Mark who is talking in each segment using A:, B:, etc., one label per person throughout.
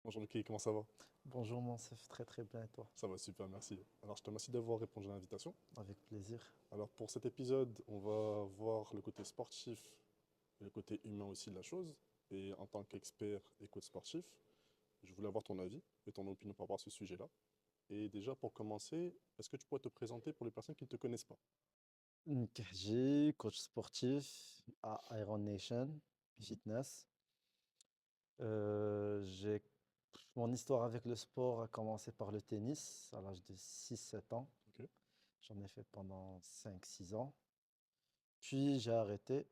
A: Bonjour Mickey, comment ça va?
B: Bonjour Monsef, très très bien et toi?
A: Ça va super, merci. Alors je te remercie d'avoir répondu à l'invitation.
B: Avec plaisir.
A: Alors pour cet épisode, on va voir le côté sportif et le côté humain aussi de la chose. Et en tant qu'expert et coach sportif, je voulais avoir ton avis et ton opinion par rapport à ce sujet-là. Et déjà pour commencer, est-ce que tu pourrais te présenter pour les personnes qui ne te connaissent pas?
B: KJ, coach sportif à Iron Nation
A: Mhm.
B: Fitness. J'ai Mon histoire avec le sport a commencé par le tennis à l'âge de 6 7 ans.
A: Ok.
B: J'en ai fait pendant 5 6 ans. Puis j'ai arrêté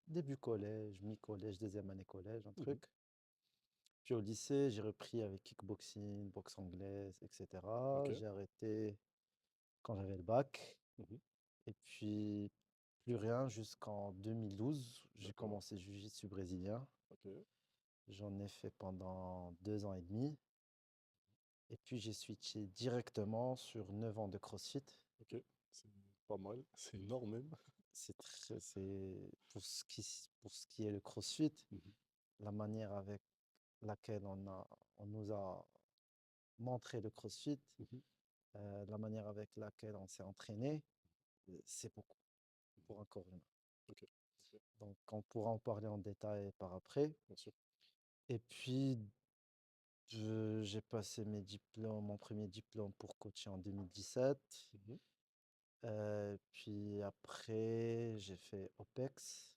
B: début collège, mi-collège, deuxième année collège, un
A: Mhm.
B: truc. Puis au lycée, j'ai repris avec kickboxing, boxe anglaise,
A: Ok.
B: etc. J'ai arrêté quand j'avais le bac.
A: Mhm.
B: Et puis, plus rien jusqu'en 2012. J'ai
A: D'accord.
B: commencé jiu-jitsu brésilien.
A: Ok.
B: J'en ai fait pendant 2 ans et demi. Et puis, j'ai switché directement sur 9 ans de CrossFit.
A: Ok. C'est pas mal. C'est énorme même.
B: C'est pour ce qui est le CrossFit,
A: Mhm.
B: la manière avec laquelle on nous a montré le CrossFit,
A: Mhm.
B: la manière avec laquelle on s'est entraîné, c'est beaucoup
A: Mhm.
B: pour un corps humain.
A: Ok. Ok.
B: Donc, on pourra en parler en détail par après.
A: Bien sûr.
B: Et puis, j'ai passé mon premier diplôme pour coacher en 2017.
A: Mhm.
B: Puis après, j'ai fait OPEX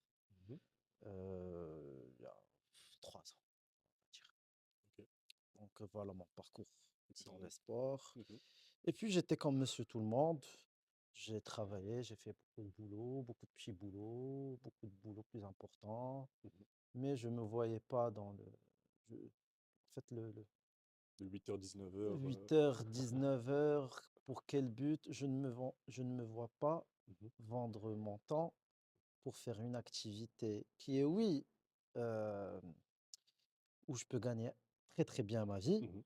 A: Mhm.
B: il y a 3 ans, on va dire.
A: Ok.
B: Donc voilà mon parcours dans les
A: Excellent.
B: sports.
A: Mhm.
B: Et puis j'étais comme monsieur tout le monde. J'ai travaillé, j'ai fait beaucoup de boulot, beaucoup de petits boulots, beaucoup de boulots plus importants.
A: Mhm.
B: Mais je ne me voyais pas dans en fait, le
A: De 8h 19h.
B: 8 h 19 h pour quel but? Je ne me vois pas
A: Mhm.
B: vendre mon temps pour faire une activité qui est, oui, heu, où je peux gagner très, très bien ma vie,
A: Mhm.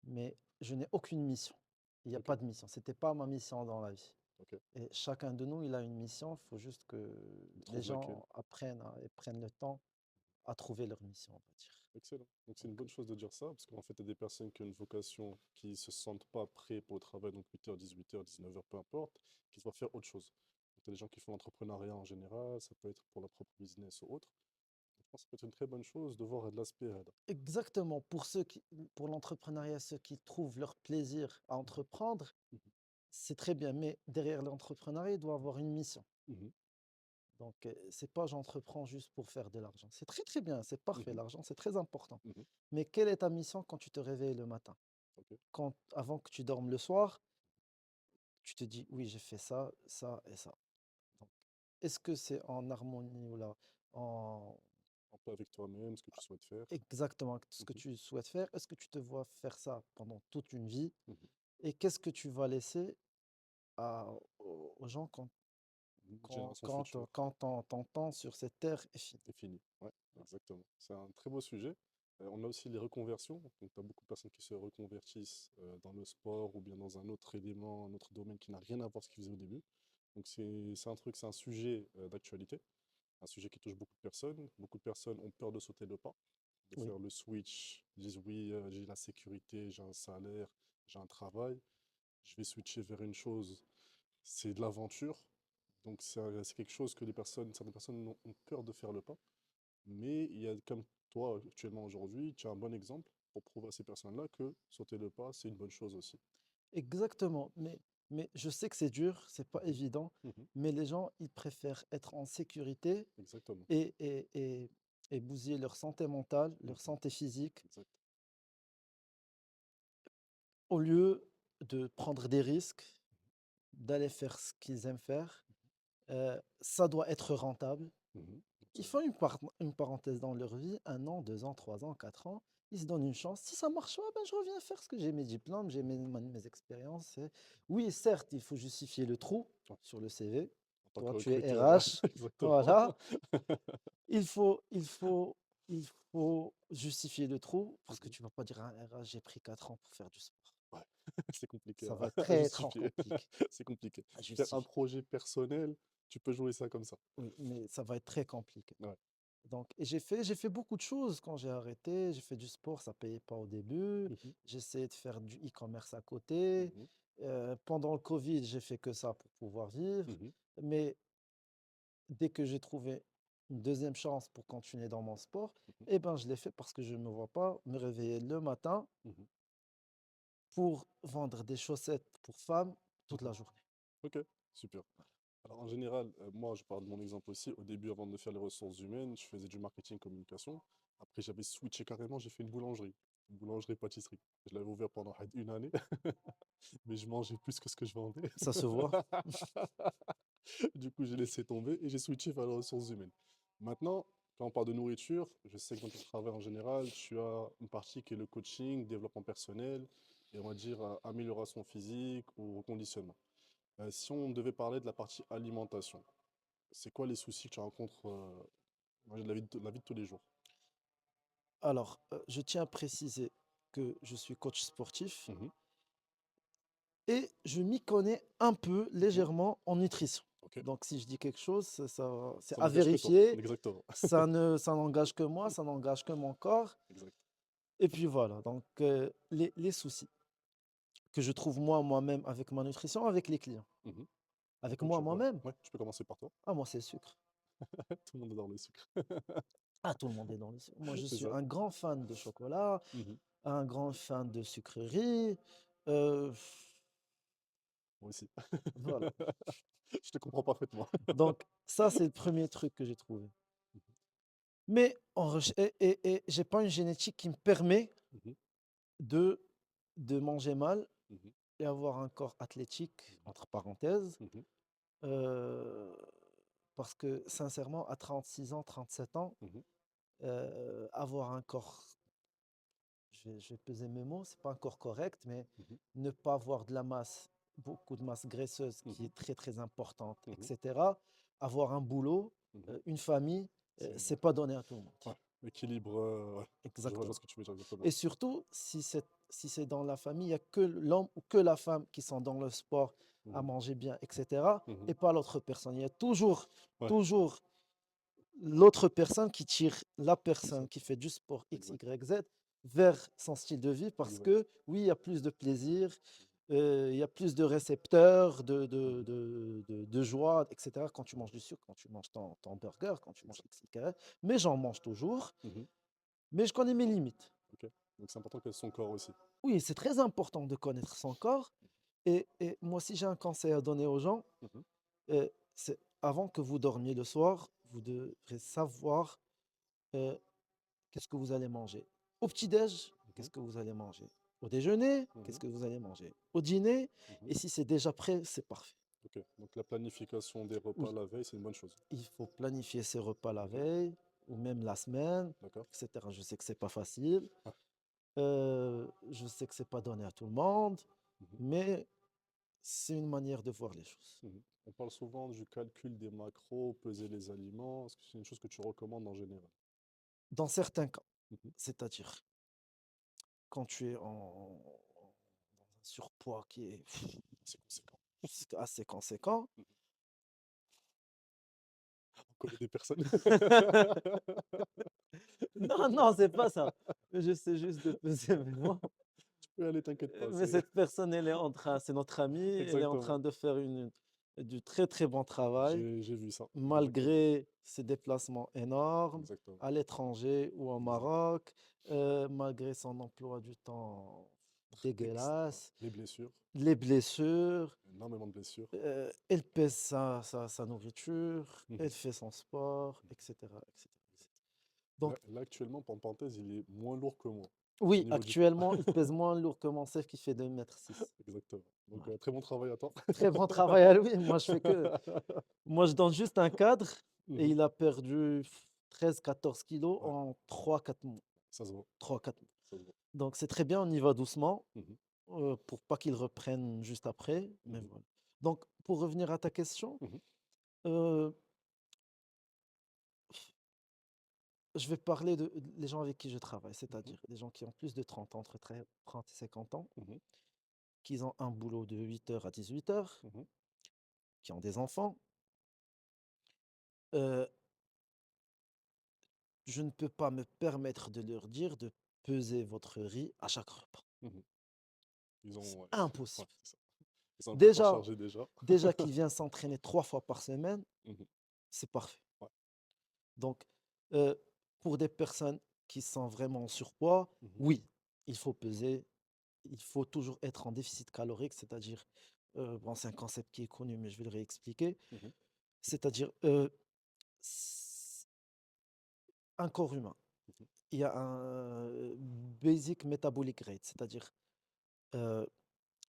B: mais je n'ai aucune mission. Il y a
A: Ok.
B: pas de mission. C'était pas ma mission dans la vie
A: Ok.
B: et chacun de nous, il a une mission. Il faut juste que
A: On
B: les
A: trouve laquelle?
B: gens apprennent et prennent le temps à trouver leur mission, on va dire.
A: Excellent. Donc c'est
B: Donc
A: une bonne chose de dire ça, parce qu'en fait, il y a des personnes qui ont une vocation, qui se sentent pas prêts pour le travail, donc 8h, 18h, 19h, peu importe, qui doivent faire autre chose. Donc il y a des gens qui font l'entrepreneuriat en général, ça peut être pour leur propre business ou autre. Donc, je pense que ça peut être une très bonne chose de voir de l'aspect.
B: exactement, pour l'entrepreneuriat, ceux qui trouvent leur plaisir à
A: Mhm.
B: entreprendre,
A: Mhm.
B: c'est très bien, mais derrière l'entrepreneuriat, il doit avoir une mission.
A: Mhm.
B: Donc, c'est pas j'entreprends juste pour faire de l'argent. C'est très, très bien, c'est parfait,
A: Mhm.
B: l'argent, c'est très important.
A: Mhm.
B: Mais quelle est ta mission quand tu te réveilles le matin?
A: Ok.
B: Avant que tu dormes le soir, tu te dis: «Oui, j'ai fait ça, ça et ça». Donc, est-ce que c'est en harmonie ou là, en
A: Un peu avec toi-même, ce que tu souhaites faire.
B: exactement ce que
A: Mhm.
B: tu souhaites faire? Est-ce que tu te vois faire ça pendant toute une vie?
A: Mhm.
B: Et qu'est-ce que tu vas laisser aux gens
A: Une génération future.
B: quand ton temps sur cette terre est fini?
A: C'est fini. Ouais, exactement. C'est un très beau sujet. On a aussi les reconversions. Donc, tu as beaucoup de personnes qui se reconvertissent dans le sport ou bien dans un autre élément, un autre domaine qui n'a rien à voir avec ce qu'ils faisaient au début. Donc, c'est un truc, c'est un sujet d'actualité, un sujet qui touche beaucoup de personnes. Beaucoup de personnes ont peur de sauter le pas, de
B: Oui,
A: faire le switch. Ils disent oui, j'ai la sécurité, j'ai un salaire, j'ai un travail. Je vais switcher vers une chose, c'est de l'aventure. Donc, c'est quelque chose que certaines personnes ont peur de faire le pas. Mais il y a comme toi actuellement aujourd'hui, tu as un bon exemple pour prouver à ces personnes-là que sauter le pas, c'est une bonne chose aussi.
B: exactement. Mais je sais que c'est dur, c'est pas
A: Mhm.
B: évident,
A: Mhm.
B: mais les gens, ils préfèrent être en sécurité
A: Exactement.
B: et, et, et, et bousiller leur santé mentale, leur
A: Mhm.
B: santé physique,
A: Exact.
B: au lieu de prendre des risques, d'aller faire ce qu'ils aiment faire. Ça doit être rentable.
A: Mhm.
B: Ils
A: Absolument.
B: font une parenthèse dans leur vie, 1 an, 2 ans, 3 ans, 4 ans. Ils se donnent une chance. Si ça marche pas, ben, je reviens faire ce que j'ai mes diplômes, j'ai
A: Mhm.
B: mes expériences. Oui, certes, il faut justifier le trou
A: Ouais.
B: sur le CV.
A: En tant que
B: Toi, tu es
A: recruteur,
B: RH.
A: exactement.
B: Voilà. Il faut, il faut, il faut justifier le trou parce que
A: Mhm.
B: tu vas pas dire à un RH, j'ai pris 4 ans pour faire du sport.
A: Ouais. C'est compliqué
B: Ça va
A: à
B: être
A: justifier.
B: compliqué
A: C'est compliqué.
B: à
A: Faire un
B: justifier.
A: projet personnel, tu peux jouer ça comme ça.
B: Oui, mais ça va être très compliqué.
A: Ouais.
B: Donc, et j'ai fait beaucoup de choses quand j'ai arrêté. J'ai fait du sport, ça payait pas au début.
A: Mhm,
B: J'ai essayé de faire du e-commerce à côté.
A: mhm,
B: Pendant le Covid, j'ai fait que ça pour pouvoir vivre.
A: mhm,
B: Mais dès que j'ai trouvé une deuxième chance pour continuer dans mon sport,
A: mhm,
B: eh ben, je l'ai fait parce que je ne me vois pas me réveiller le matin
A: mhm,
B: pour vendre des chaussettes pour femmes toute
A: mhm.
B: la journée.
A: Ok, super. Alors en général, moi je parle de mon exemple aussi. Au début, avant de faire les ressources humaines, je faisais du marketing communication. Après, j'avais switché carrément, j'ai fait une boulangerie-pâtisserie. Je l'avais ouvert pendant une année, mais je mangeais plus que ce que je vendais.
B: Ça se voit.
A: Du coup, j'ai laissé tomber et j'ai switché vers les ressources humaines. Maintenant, quand on parle de nourriture, je sais que dans ton travail en général, tu as une partie qui est le coaching, développement personnel et on va dire amélioration physique ou reconditionnement. Si on devait parler de la partie alimentation, c'est quoi les soucis que tu rencontres dans la vie de tous les jours?
B: Alors, je tiens à préciser que je suis coach sportif
A: Mhm,
B: et je m'y connais un peu
A: mhm,
B: légèrement en nutrition.
A: ok,
B: Donc, si je dis quelque chose, c'est
A: ça
B: à
A: n'engage que toi,
B: vérifier.
A: exactement.
B: Ça n'engage que moi, ça n'engage que mon corps.
A: Exact.
B: Et puis voilà, donc les soucis que je trouve moi-même avec ma nutrition, avec les clients.
A: Mhm.
B: Avec
A: Donc, ouais,
B: moi-même,
A: ouais, tu peux commencer par toi.
B: ah moi c'est le sucre.
A: Tout le monde adore le sucre.
B: Ah, tout le monde est dans le sucre. Moi je
A: C'est
B: suis
A: ça.
B: un grand fan de chocolat,
A: Mhm.
B: un grand fan de sucreries. euh,
A: Moi aussi.
B: voilà.
A: Je te comprends parfaitement.
B: Donc ça c'est le premier truc que j'ai trouvé. Mais et j'ai pas une génétique qui me permet
A: Mhm,
B: de, de manger mal
A: mhm,
B: et avoir un corps athlétique,
A: mhm,
B: entre parenthèses.
A: mhm,
B: euh, Parce que sincèrement, à 36 ans, 37 ans,
A: mhm,
B: avoir un corps, je vais peser mes mots, c'est pas un corps correct, mais
A: mhm,
B: ne pas avoir de la masse, beaucoup de masse graisseuse qui
A: mhm,
B: est très très importante,
A: mhm,
B: etc. Avoir un boulot,
A: mhm.
B: une famille,
A: C'est
B: c'est pas donné à tout le monde.
A: ouais, l'équilibre, ouais. Je vois
B: Exactement.
A: ce que tu veux dire exactement.
B: Et surtout, si c'est dans la famille, il n'y a que l'homme ou que la femme qui sont dans le sport à
A: Mhm,
B: manger bien, etc.
A: mhm.
B: Et pas l'autre personne. Il y a toujours,
A: Ouais,
B: toujours l'autre personne qui tire la
A: c'est ça.
B: personne qui fait du sport X,
A: Exact.
B: Y, Z vers son style de vie parce
A: Exact.
B: que oui, il y a plus de plaisir, il y a plus de récepteurs,
A: Mhm,
B: de joie, etc. Quand tu manges du sucre, quand tu manges ton burger, quand tu manges
A: exact.
B: X, Y. Mais j'en mange toujours,
A: Mhm,
B: mais je connais mes limites.
A: ok. Donc c'est important qu'elle ait son corps aussi.
B: Oui, c'est très important de connaître son corps. Et moi, si j'ai un conseil à donner aux gens,
A: Mhm,
B: c'est avant que vous dormiez le soir, vous devrez savoir euh, qu'est-ce que vous allez manger. Au petit-déj,
A: mhm,
B: qu'est-ce que vous allez manger? Au déjeuner, qu'est-ce
A: mhm,
B: que vous allez manger? Au dîner,
A: mhm.
B: et si c'est déjà prêt, c'est parfait.
A: Ok. Donc la planification des repas
B: Oui,
A: la veille, c'est une bonne chose.
B: il faut planifier ses repas la
A: Mhm,
B: veille ou même la semaine,
A: d'accord.
B: etc. Je sais que c'est pas facile,
A: Ah,
B: je sais que c'est pas donné à tout le monde,
A: mhm,
B: mais c'est une manière de voir les choses.
A: mhm. On parle souvent du calcul des macros, peser les aliments. Est-ce que c'est une chose que tu recommandes en général?
B: Dans certains cas,
A: Mhm.
B: c'est-à-dire quand tu es dans un surpoids qui est
A: C'est conséquent.
B: assez conséquent.
A: Mhm. On connaît des personnes.
B: Non, non, c'est pas ça. J'essaie juste de peser mes mots.
A: Tu peux aller, t'inquiète pas.
B: Mais
A: C'est
B: cette personne, c'est notre amie, elle est en
A: exactement.
B: train de faire du très très bon travail,
A: J'ai vu ça. Exactement.
B: malgré ses déplacements énormes
A: Exactement.
B: à l'étranger ou au
A: Exact.
B: Maroc, malgré son emploi du temps
A: Ouais.
B: dégueulasse,
A: Les blessures.
B: les blessures.
A: Énormément de blessures.
B: Elle pèse sa nourriture, elle
A: Mhm.
B: fait son sport,
A: Mhm.
B: etc., etc., etc.
A: Là,
B: Donc,
A: là, actuellement, en parenthèse, il est moins lourd que moi au
B: oui,
A: niveau du poids.
B: actuellement, il pèse moins lourd que mon chef qui fait 2,6 m.
A: Exactement. Donc,
B: Voilà.
A: très bon travail à toi.
B: Très bon travail à lui. Moi, je donne juste un cadre et
A: Mhm.
B: il a perdu 13 14 kilos
A: Ouais,
B: en 3 4 mois.
A: ça se voit.
B: 3 4 mois.
A: Ça se voit.
B: Donc, c'est très bien, on y va doucement
A: Mhm.
B: pour pas qu'il reprenne juste après. Mais
A: Mhm.
B: voilà. Donc, pour revenir à ta question,
A: Mhm.
B: euh, je vais parler les gens avec qui je travaille,
A: Mhm.
B: c'est-à-dire des gens qui ont plus de 30 ans, entre 30 et 50 ans,
A: Mhm.
B: qui ont un boulot de 8 heures à 18 heures,
A: Mhm.
B: qui ont des enfants. Euh, je ne peux pas me permettre de leur dire de peser votre riz à chaque repas.
A: Mhm. Ils
B: C'est
A: ont, ouais, ouais,
B: impossible.
A: c'est ça. Ils sont un peu
B: Déjà,
A: surchargés déjà.
B: déjà qu'il vient s'entraîner 3 fois par semaine,
A: Mhm.
B: c'est parfait.
A: Ouais.
B: Donc, euh, pour des personnes qui sont vraiment en surpoids,
A: Mhm.
B: oui, il faut peser, il faut toujours être en déficit calorique, c'est-à-dire, bon, c'est un concept qui est connu, mais je vais le réexpliquer.
A: Mhm.
B: C'est-à-dire, s- un corps humain,
A: Mhm.
B: il y a un basic metabolic rate, c'est-à-dire euh,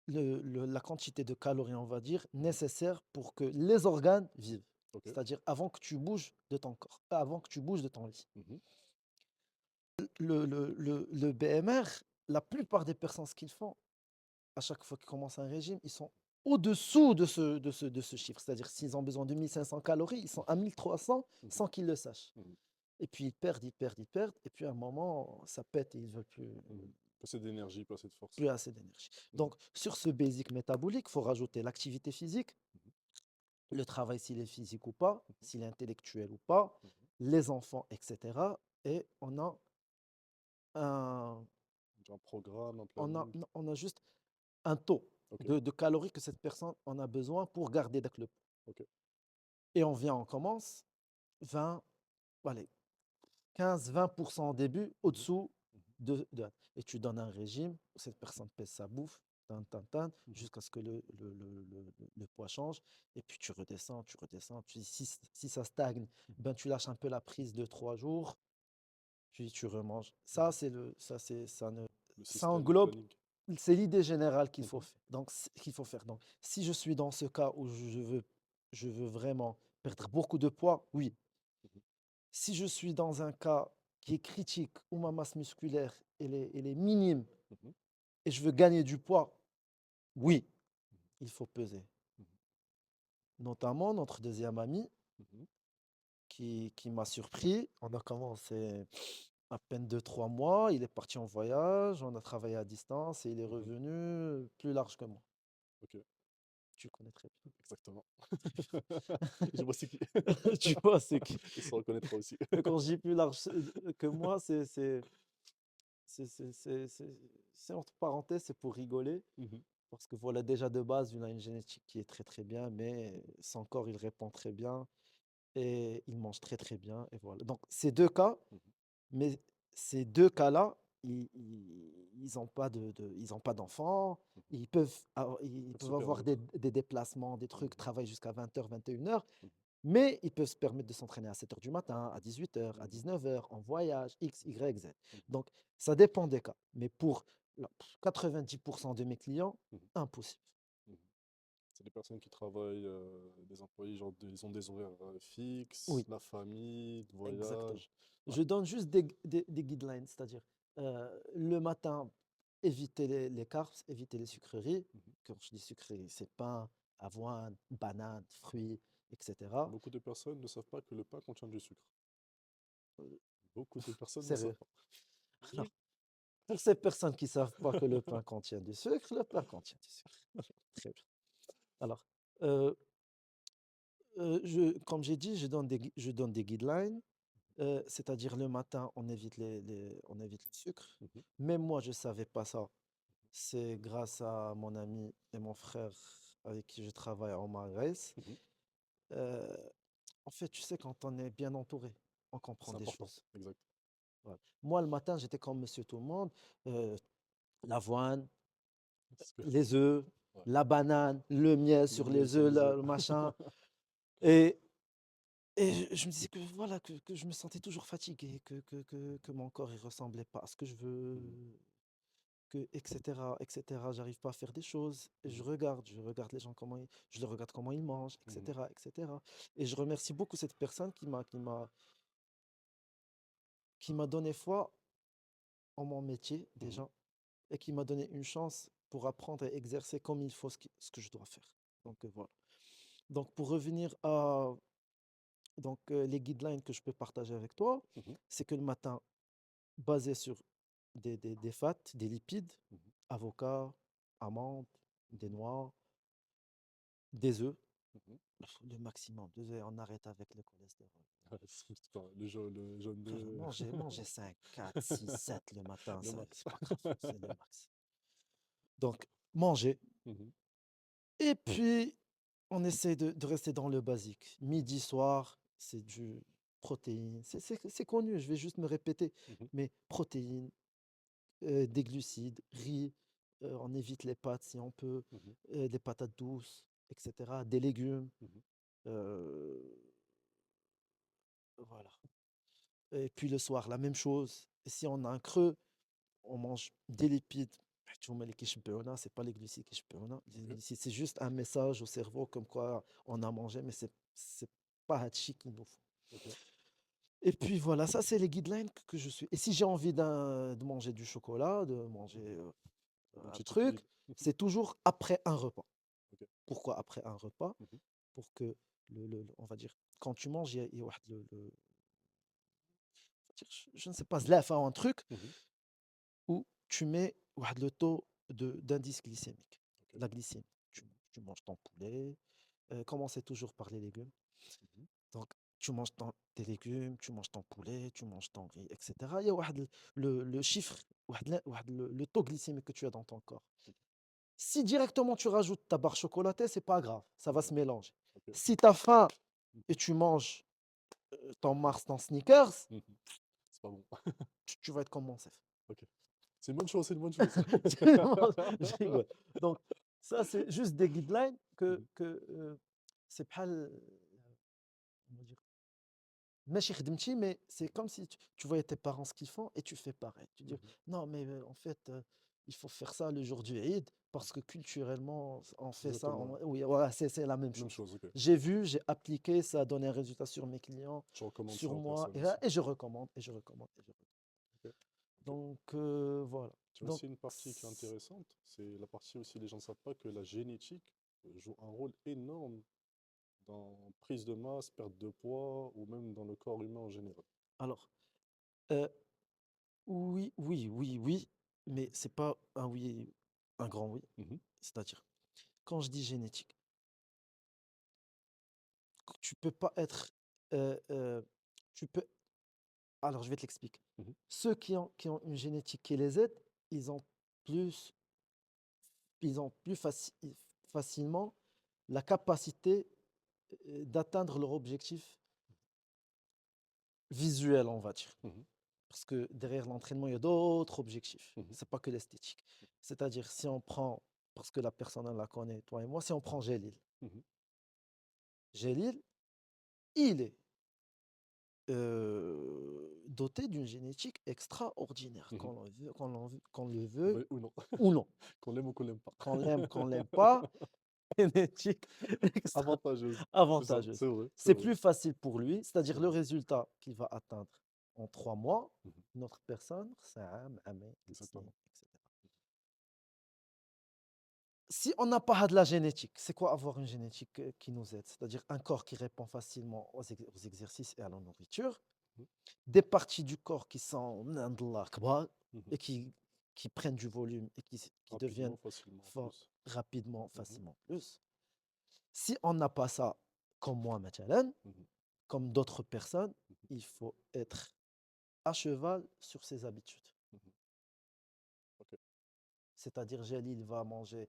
B: la quantité de calories, on va dire,
A: Mhm.
B: nécessaire pour que les organes vivent.
A: Ok.
B: C'est-à-dire avant que tu bouges de ton corps, avant que tu bouges de ton lit.
A: Mhm.
B: Le BMR, la plupart des personnes, ce qu'ils font, à chaque fois qu'ils commencent un régime, ils sont au-dessous de ce chiffre. C'est-à-dire, s'ils ont besoin de 1500 calories, ils sont à 1300
A: Mhm.
B: sans qu'ils le sachent.
A: Mhm.
B: Et puis, ils perdent, ils perdent, ils perdent. Et puis, à un moment, ça pète et ils ne veulent
A: Mhm. Pas assez d'énergie, pas assez de force.
B: plus assez d'énergie.
A: Mhm.
B: Donc, sur ce basic métabolique, il faut rajouter l'activité physique,
A: Mhm.
B: le travail s'il est physique ou pas,
A: Mhm.
B: s'il est intellectuel ou pas,
A: Mhm.
B: les enfants, etc. Et un,
A: Un programme, un
B: on a,
A: planning.
B: on a juste un taux
A: Ok.
B: de calories que cette personne en a besoin pour garder avec le poids.
A: Ok.
B: Et on commence 20, allez, 15-20% au début,
A: Mhm.
B: au-dessous
A: Mhm.
B: et tu donnes un régime où cette personne pèse sa bouffe, tan, tan, tan,
A: Mhm.
B: jusqu'à ce que le poids change. Et puis tu redescends, tu redescends. Puis si ça stagne,
A: Mhm.
B: ben tu lâches un peu la prise de 3 jours, puis tu remanges. Ça,
A: Mhm.
B: c'est le, ça, c'est, ça ne,
A: Le
B: ça
A: système, le
B: englobe,
A: planning.
B: c'est l'idée générale qu'il faut
A: Mhm.
B: faire. Donc, qu'il faut faire. Donc, si je suis dans ce cas où je veux vraiment perdre beaucoup de poids, oui.
A: Mhm.
B: Si je suis dans un cas qui est critique, où ma masse musculaire elle est minime
A: Mhm.
B: et je veux gagner du poids, oui,
A: Mhm.
B: il faut peser.
A: Mhm.
B: Notamment notre deuxième ami
A: Mhm.
B: qui m'a surpris. On a commencé à peine 2-3 mois. Il est parti en voyage, on a travaillé à distance et il est
A: Mhm.
B: revenu plus large que moi.
A: Ok,
B: Tu connais très
A: exactement. Je vois c'est qui.
B: bien. Tu vois, c'est que
A: Il se reconnaîtra aussi.
B: quand je dis plus large que moi, c'est entre parenthèses, c'est pour rigoler.
A: Mhm.
B: Parce que voilà, déjà de base, il a une génétique qui est très très bien, mais son corps, il répond très bien et il mange très très bien. Et voilà. Donc, ces deux cas,
A: Mhm.
B: mais ces deux cas-là, ils ont pas ils ont pas d'enfants,
A: Mhm.
B: ils peuvent
A: Peuvent se
B: avoir des,
A: permettre.
B: des déplacements, des trucs,
A: Mhm.
B: travaillent jusqu'à 20h, 21h,
A: Mhm.
B: mais ils peuvent se permettre de s'entraîner à 7h du matin, à 18h, à
A: Mhm.
B: 19h, en voyage, X,
A: Mhm.
B: Y, Z.
A: Mhm.
B: Donc, ça dépend des cas. Mais pour 90% de mes clients,
A: Mhm.
B: impossible.
A: Mhm. C'est des personnes qui travaillent, des employés, genre, ils ont des horaires fixes,
B: Oui,
A: la famille, le
B: exactement.
A: voyage. Ouais.
B: Je donne juste des guidelines, c'est-à-dire le matin, éviter les carbs, éviter les sucreries.
A: Mhm.
B: Quand je dis sucreries, c'est pain, avoine, banane, fruits, etc.
A: Beaucoup de personnes ne savent pas que le pain contient du sucre.
B: Euh,
A: Beaucoup de personnes ne savent
B: Sérieux.
A: pas.
B: Alors,
A: Oui.
B: pour ces personnes qui ne savent pas que le pain contient du sucre, le pain contient du sucre. Très bien. Alors, euh, comme j'ai dit, je donne des guidelines, c'est-à-dire le matin, on évite le sucre.
A: Mhm.
B: Même moi, je ne savais pas ça. C'est grâce à mon ami et mon frère avec qui je travaille en Grèce.
A: Mhm.
B: Euh, En fait, tu sais, quand on est bien entouré, on comprend
A: C'est
B: des
A: important,
B: choses.
A: exact.
B: Voilà. Moi, le matin, j'étais comme monsieur tout le monde. euh, L'avoine,
A: C'est ce que...
B: les œufs,
A: Ouais.
B: la banane, le miel
A: Le
B: sur
A: miel
B: les
A: sur
B: œufs,
A: les œufs.
B: le machin. Et, et je me disais que voilà, que je me sentais toujours fatigué, que mon corps ne ressemblait pas à ce que je veux,
A: Mhm.
B: etc., etc. J'arrive pas à faire des choses. Et
A: Mhm.
B: je regarde les gens, je les regarde comment ils mangent,
A: Mhm.
B: etc., etc. Et je remercie beaucoup cette personne qui m'a donné foi en mon métier
A: Mhm.
B: déjà et qui m'a donné une chance pour apprendre et exercer comme il faut ce que je dois faire. Donc voilà. Donc pour revenir à les guidelines que je peux partager avec toi,
A: Mhm.
B: c'est que le matin, basé sur des fats, des lipides,
A: Mhm.
B: avocats, amandes, des
A: Mhm.
B: noix, des œufs.
A: Mhm.
B: Le maximum. Désolé, on arrête avec le cholestérol.
A: Enfin, le jaune
B: Frère,
A: de
B: manger 5, 4, 6, 7 le matin,
A: le max.
B: c'est pas grave, c'est le max. Donc, manger.
A: Mhm.
B: Et puis, on essaie de rester dans le basique. Midi, soir, c'est du protéines. C'est connu, je vais juste me répéter.
A: Mhm.
B: Mais protéines, des glucides, riz, on évite les pâtes si on peut,
A: Mhm.
B: des patates douces, etc. Des légumes.
A: Mhm.
B: euh, voilà. Et puis le soir, la même chose. Et si on a un creux, on mange des lipides. C'est pas les glucides qui les
A: Ok.
B: glucides, c'est juste un message au cerveau comme quoi on a mangé, mais c'est pas Hatchi qu'il nous faut.
A: Ok.
B: Et puis voilà, ça c'est les guidelines que je suis. Et si j'ai envie de manger du chocolat, de manger
A: Mhm. Un
B: un
A: petit
B: truc,
A: équilibre.
B: c'est toujours après un repas.
A: Ok.
B: Pourquoi après un repas?
A: Mhm.
B: Pour que on va dire, quand tu manges, il y a je ne sais pas, zlaf, hein, un truc
A: Mhm.
B: où tu mets واحد le taux d'indice glycémique,
A: Ok.
B: la glycémie. Tu manges ton poulet, commencez toujours par les légumes.
A: Mhm.
B: Donc, tu manges tes légumes, tu manges ton poulet, tu manges ton riz, etc. Il y a le chiffre, le taux glycémique que tu as dans ton corps. Si directement tu rajoutes ta barre chocolatée, c'est pas grave, ça va
A: Ouais.
B: se mélanger.
A: Ok.
B: Si tu as faim et
A: Mhm.
B: tu manges ton Mars, ton Snickers,
A: Mhm. C'est pas bon.
B: tu vas être comme mon chef.
A: Ok. C'est une bonne chose, c'est une bonne chose.
B: Je rigole. Donc, ça, c'est juste des guidelines
A: Mhm.
B: c'est pas comment dire, ماشي خدمتي, mais c'est comme si tu voyais tes parents ce qu'ils font et tu fais pareil. Tu dis,
A: Mhm.
B: non, mais en fait, il faut faire ça le jour du Eid parce que culturellement, on fait ça.
A: Exactement.
B: Oui, voilà, c'est la même
A: Même
B: chose.
A: chose, ok.
B: J'ai vu, j'ai appliqué, ça a donné un résultat sur mes clients,
A: Tu recommandes ça
B: sur
A: aux
B: moi,
A: personnes aussi.
B: et je recommande, et je recommande, et je recommande.
A: Ok. Ok.
B: Donc, voilà.
A: Tu as
B: Donc,
A: aussi une partie qui est intéressante, c'est la partie aussi, les gens ne savent pas que la génétique joue un rôle énorme dans prise de masse, perte de poids ou même dans le corps humain en général.
B: alors, euh, oui, oui, oui, oui, mais c'est pas un oui, un grand oui.
A: Mhm.
B: C'est-à-dire, quand je dis génétique, tu peux pas être, tu peux. Alors, je vais te l'expliquer.
A: Mhm.
B: Ceux qui ont une génétique qui les aide, ils ont plus, facilement la capacité d'atteindre leur objectif visuel, on va dire.
A: Mhm.
B: Parce que derrière l'entraînement, il y a d'autres objectifs.
A: Mhm.
B: C'est pas que l'esthétique. C'est-à-dire, si on prend, parce que la personne, elle la connaît, toi et moi, si on prend Gélil,
A: Mhm.
B: Gélil, il est doté d'une génétique extraordinaire,
A: Mhm.
B: qu'on le veut
A: Ou non,
B: ou non.
A: qu'on l'aime ou qu'on l'aime pas.
B: Qu'on l'aime pas, génétique extra
A: Avantageuse, c'est ça,
B: avantageuse.
A: c'est vrai, c'est
B: C'est
A: vrai,
B: plus facile pour lui,
A: c'est
B: c'est-à-dire le
A: vrai.
B: résultat qu'il va atteindre en 3 mois,
A: Mhm.
B: une autre personne, c'est un عامين, 2 سنين,
A: Exactement.
B: etc. Si on n'a pas de la génétique, c'est quoi avoir une génétique qui nous aide? C'est-à-dire un corps qui répond facilement aux exercices et à la nourriture,
A: Mhm.
B: des parties du corps qui sont Ndallah kbar
A: Mhm.
B: et qui prennent du volume et qui
A: Rapidement,
B: deviennent
A: facilement en
B: forts
A: plus.
B: rapidement,
A: Mhm.
B: facilement plus. Si on n'a pas ça, comme moi, مثلاً,
A: Mhm.
B: comme d'autres personnes,
A: Mhm.
B: il faut être à cheval sur ses habitudes.
A: Mhm. Ok.
B: C'est-à-dire, Jalil va manger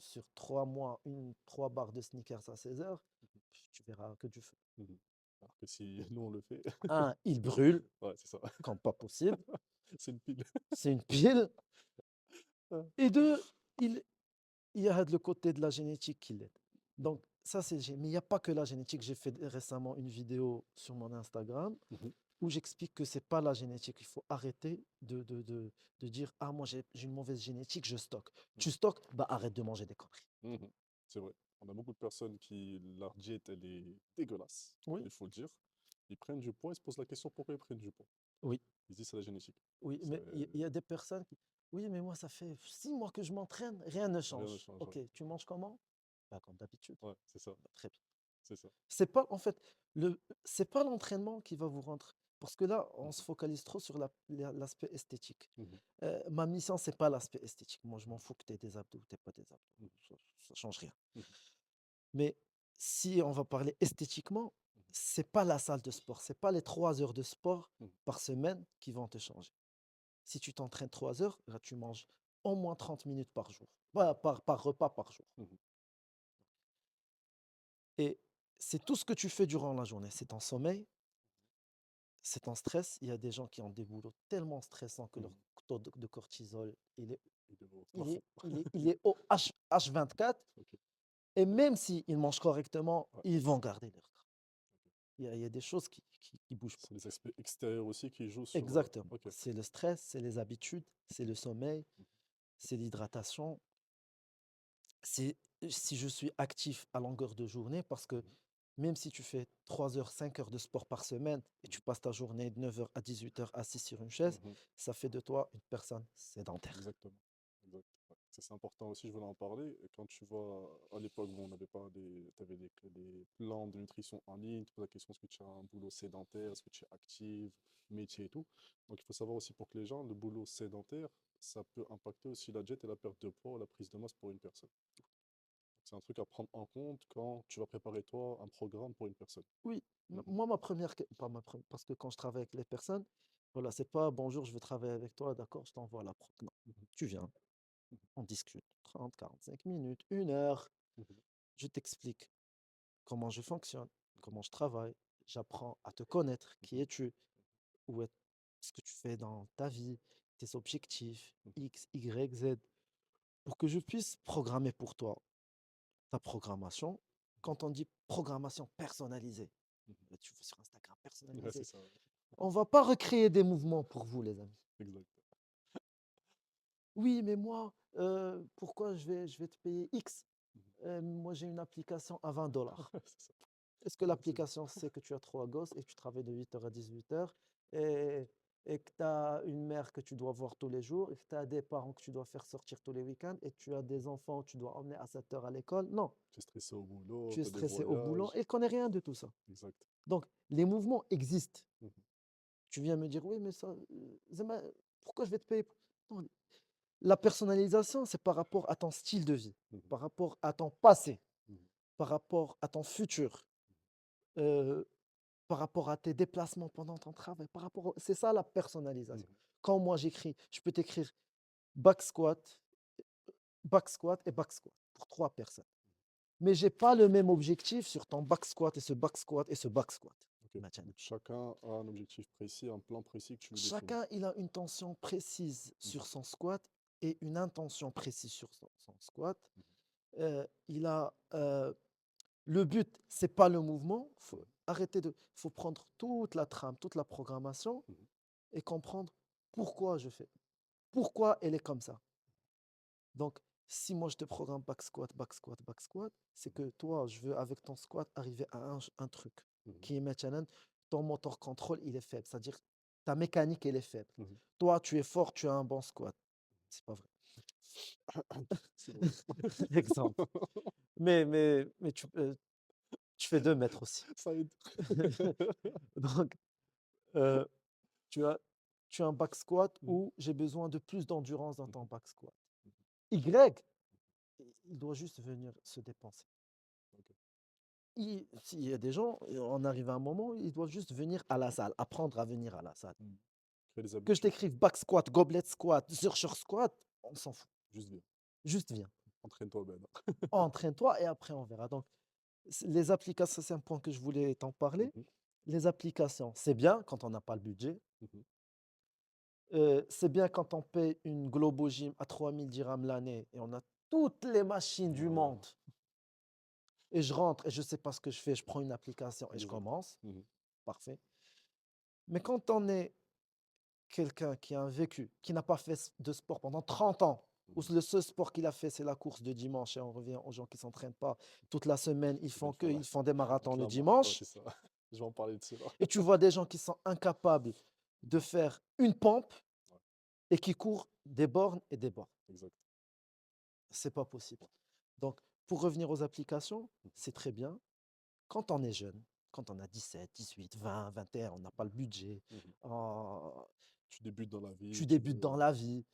B: sur 3 mois 3 barres de Snickers à 16 heures,
A: Mhm.
B: tu verras que du feu.
A: Mhm. Alors que si nous on le fait,
B: Un, il brûle
A: ouais, c'est ça.
B: comme pas possible,
A: C'est une pile.
B: c'est une pile. Et deux, il, il y a le côté de la génétique qui l'aide. Donc, ça, mais il n'y a pas que la génétique. J'ai fait récemment une vidéo sur mon Instagram
A: Mhm.
B: où j'explique que c'est pas la génétique. Il faut arrêter de dire, ah, moi j'ai une mauvaise génétique, je stocke. Tu
A: Mhm.
B: stockes, bah arrête de manger des conneries.
A: Mhm. C'est vrai. On a beaucoup de personnes qui, leur diète, elle est dégueulasse,
B: Oui,
A: il faut le dire. Ils prennent du poids, ils se posent la question pourquoi ils prennent du poids.
B: oui,
A: Ils se disent c'est la génétique.
B: oui.
A: C'est-
B: Mais il y a des personnes qui, oui, mais moi, ça fait 6 mois que je m'entraîne, rien ne
A: Rien ne
B: change.
A: change, ouais.
B: Ok, tu manges comment? Bah, comme d'habitude.
A: Ouais, c'est ça,
B: Bah, très bien.
A: c'est ça.
B: C'est pas, en fait, c'est pas l'entraînement qui va vous rendre. Parce que là, on se
A: Mhm.
B: focalise trop sur l'aspect esthétique.
A: Mhm.
B: Ma mission, c'est pas l'aspect esthétique. Moi, je m'en fous que tu aies des abdos ou tu pas des abdos.
A: Mhm.
B: Ça change rien.
A: Mhm.
B: Mais si on va parler esthétiquement,
A: Mhm.
B: c'est pas la salle de sport, c'est pas les 3 heures de sport
A: Mhm.
B: par semaine qui vont te changer. Si tu t'entraînes 3 heures, là, tu manges au moins 30 minutes par jour, par repas par jour.
A: Mhm.
B: Et c'est tout ce que tu fais durant la journée. C'est ton sommeil, c'est ton stress. Il y a des gens qui ont des boulots tellement stressants que leur
A: Mhm.
B: taux de cortisol,
A: Il est au
B: il
A: plafond.
B: est, il est au H24.
A: Ok.
B: Et même s'ils mangent correctement,
A: Ouais.
B: ils vont garder leur gras.
A: Ok.
B: Il y a des choses qui bougent pas.
A: C'est les aspects extérieurs aussi qui jouent sur.
B: Exactement.
A: Ok.
B: C'est le stress, c'est les habitudes, c'est le sommeil,
A: Mhm.
B: c'est l'hydratation. C'est si je suis actif à longueur de journée, parce que
A: Mhm.
B: même si tu fais 3 heures, 5 heures de sport par semaine et
A: Mhm.
B: tu passes ta journée de 9 heures à 18 heures assis sur une chaise,
A: Mhm.
B: ça fait de toi une personne sédentaire.
A: Exactement. Exact. Ouais. Ça, c'est important aussi, je voulais en parler. Et quand tu vois, à l'époque, bon, on n'avait pas des, t'avais des plans de nutrition en ligne, tu poses la question, est-ce que tu as un boulot sédentaire, est-ce que tu es active, métier et tout. Donc il faut savoir aussi pour que les gens, le boulot sédentaire, ça peut impacter aussi la diète et la perte de poids ou la prise de masse pour une personne. C'est un truc à prendre en compte quand tu vas préparer toi un programme pour une personne.
B: Oui,
A: Mhm.
B: moi, pas ma première, parce que quand je travaille avec les personnes, voilà, c'est pas bonjour, je veux travailler avec toi, d'accord, je t'envoie la prog. Non,
A: Mhm.
B: tu viens,
A: Mhm.
B: on discute 30, 45 minutes, 1 heure,
A: Mhm.
B: je t'explique comment je fonctionne, comment je travaille, j'apprends à te connaître, qui
A: Mhm.
B: es-tu, où est ce que tu fais dans ta vie, tes objectifs,
A: Mhm.
B: X, Y, Z, pour que je puisse programmer pour toi ta programmation. Quand on dit programmation personnalisée,
A: Mhm.
B: tu vas sur Instagram,
A: Ouais, c'est
B: personnalisé.
A: ça. Ouais.
B: On va pas recréer des mouvements pour vous, les amis.
A: Exact.
B: Oui, mais moi, pourquoi je vais te payer X?
A: Mhm.
B: Moi, j'ai une application à 20 dollars.
A: C'est ça.
B: Est-ce que
A: Ouais, c'est ça.
B: l'application sait que tu as 3 gosses et que tu travailles de 8 heures à 18 heures et, et que tu as une mère que tu dois voir tous les jours et que tu as des parents que tu dois faire sortir tous les week-ends et tu as des enfants que tu dois emmener à 7 heures à l'école? Non,
A: Tu es stressé au boulot,
B: tu es
A: tu as des
B: stressé au boulot
A: voyages.
B: et ne connais rien de tout ça.
A: Exact.
B: Donc, les mouvements existent.
A: Mhm.
B: Tu viens me dire, oui, mais ça, Zema, pourquoi je vais te payer? Non, la personnalisation, c'est par rapport à ton style de vie,
A: Mhm.
B: par rapport à ton passé,
A: Mhm.
B: par rapport à ton futur, euh, par rapport à tes déplacements pendant ton travail, c'est ça la personnalisation.
A: Mhm.
B: Quand moi j'écris, je peux t'écrire back squat, back squat et back squat pour 3 personnes. Mais j'ai pas le même objectif sur ton back squat et ce back squat et ce back squat.
A: Ok.
B: Maintenant.
A: Donc chacun a un objectif précis, un plan précis que tu lui définis.
B: Chacun, il a une tension précise
A: Mhm.
B: sur son squat et une intention précise sur son squat.
A: Mhm.
B: Il a le but, c'est pas le mouvement.
A: Mhm.
B: Faut prendre toute la trame, toute la programmation
A: Mhm.
B: et comprendre pourquoi je fais, pourquoi elle est comme ça. Donc, si moi je te programme back squat, back squat, back squat, c'est que toi, je veux avec ton squat arriver à un truc
A: Mhm.
B: qui est maintenant ton motor control, il est faible, c'est-à-dire ta mécanique, elle est faible.
A: Mhm.
B: Toi, tu es fort, tu as un bon squat. C'est pas vrai.
A: C'est vrai.
B: Exemple. Mais tu fais 2 mètres aussi.
A: Ça aide.
B: Donc, euh, tu as, tu as un back squat
A: Mhm.
B: où j'ai besoin de plus d'endurance dans ton
A: Mhm.
B: back squat.
A: Mhm.
B: Y, il doit juste venir se dépenser.
A: Ok.
B: S'il y a des gens, on arrive à un moment, ils doivent juste venir à la salle, apprendre à venir à la salle.
A: Mhm. Créer des
B: Que je
A: habitudes.
B: t'écrive back squat, goblet squat, zercher squat, on s'en fout.
A: Juste bien.
B: Juste viens,
A: Entraîne-toi, Ben.
B: entraîne-toi et après on verra. Donc, les applications, c'est un point que je voulais t'en parler.
A: Mhm.
B: Les applications, c'est bien quand on n'a pas le budget.
A: Mhm.
B: C'est bien quand on paye une Globo Gym à 3000 dirhams l'année et on a toutes les machines du
A: Voilà.
B: monde. Et je rentre et je ne sais pas ce que je fais, je prends une application et je
A: Exact.
B: commence.
A: Mhm.
B: Parfait. Mais quand on est quelqu'un qui a un vécu, qui n'a pas fait de sport pendant 30 ans, où
A: Mhm.
B: le seul sport qu'il a fait, c'est la course de dimanche, et on revient aux gens qui ne s'entraînent pas toute la semaine,
A: Ils viennent faire
B: ils font des marathons le
A: clairement. Ouais,
B: dimanche,
A: c'est ça. Je vais en parler de cela.
B: et tu vois des gens qui sont incapables de faire une pompe
A: Ouais,
B: et qui courent des bornes et des bornes.
A: exact.
B: C'est pas possible.
A: Ouais.
B: Donc, pour revenir aux applications,
A: Mhm.
B: c'est très bien. Quand on est jeune, quand on a 17, 18, 20, 21, on n'a pas le budget,
A: Mhm.
B: euh,
A: Tu débutes dans la
B: tu
A: vie, tu
B: débutes dans
A: veux.
B: la vie.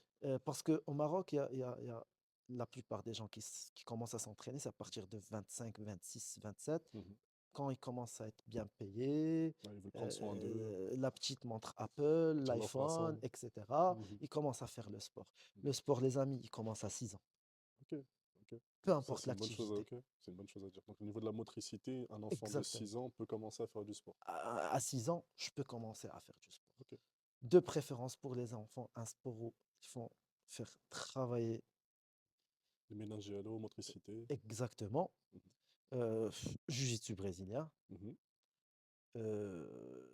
B: Parce qu'au Maroc, il y a la plupart des gens qui commencent à s'entraîner, c'est à partir de 25, 26, 27.
A: Mhm.
B: Quand ils commencent à être bien payés,
A: Ouais, ils veulent prendre soin d'eux,
B: la petite montre Apple,
A: tirer leur
B: l'iPhone,
A: façon.
B: etc.,
A: Mhm.
B: ils commencent à faire le sport.
A: Mhm.
B: Le sport, les amis, il commence à 6 ans,
A: Ok, ok.
B: peu
A: Ça,
B: importe
A: c'est une bonne chose à,
B: l'activité.
A: ok. C'est une bonne chose à dire. Donc, au niveau de la motricité, un enfant de
B: Exactement.
A: 6 ans peut commencer à faire du sport.
B: À 6 ans, je peux commencer à faire du sport.
A: Ok.
B: De préférence pour les enfants, un sport où ils font faire travailler
A: Les méninges à l'eau, motricité.
B: exactement.
A: Mhm.
B: Jiu-jitsu brésilien,
A: Mhm.
B: euh,